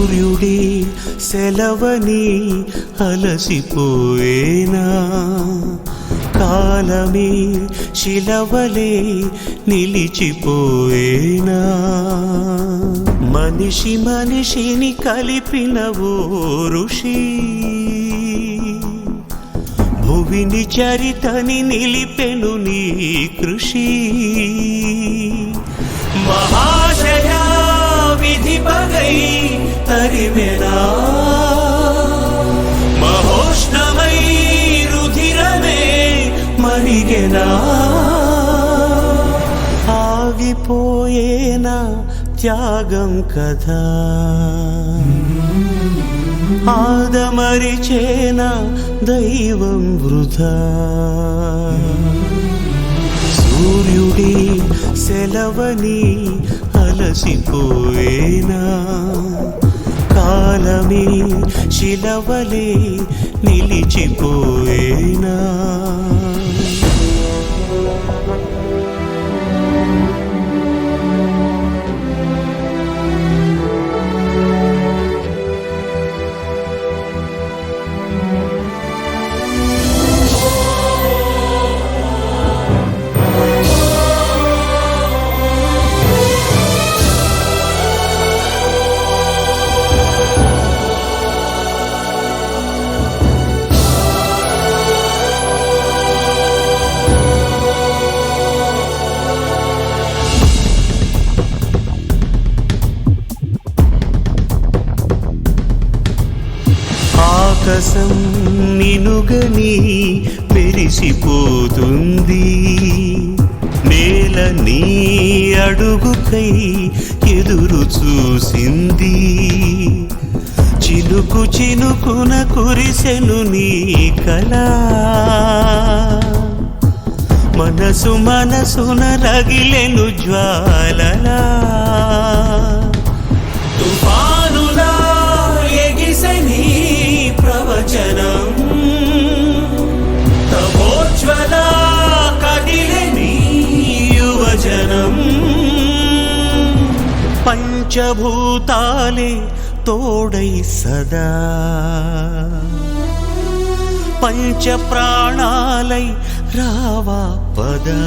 సూర్యుడే సెలవని అలసిపోయేనా, కాలమే శిలవలే నిలిచిపోయేనా. మనిషి మనిషిని కలిపిన ఓ ఋషి, భువిని చరితని నిలిపెను నీ కృషి. మహాశయ విధి పగై తరిమెనా, మహోష్ణమై రుధిరమే మరిగెనా. ఆగిపోయేనా త్యాగం కదా, ఆదమరిచేనా దైవం వృధా. సూర్యుడే సెలవని అలసిపోయేనా, కాలమే శిలవలే నిలిచిపోయేనా. ఆకాశం నినుగని మెరిసిపోతుంది, నేల నీ అడుగుకై ఎదురు చూసింది. చినుకు చినుకున కురిసెను నీ కళ, మనసు మనసున రగిలెను జ్వాలలా. తుఫానులా ఎగిసెని ప్రవచనం, తమోజ్వల కదిలని యువజనం. పంచభూతాలే తోడై సదా, పంచ ప్రాణాలై రావా పదా.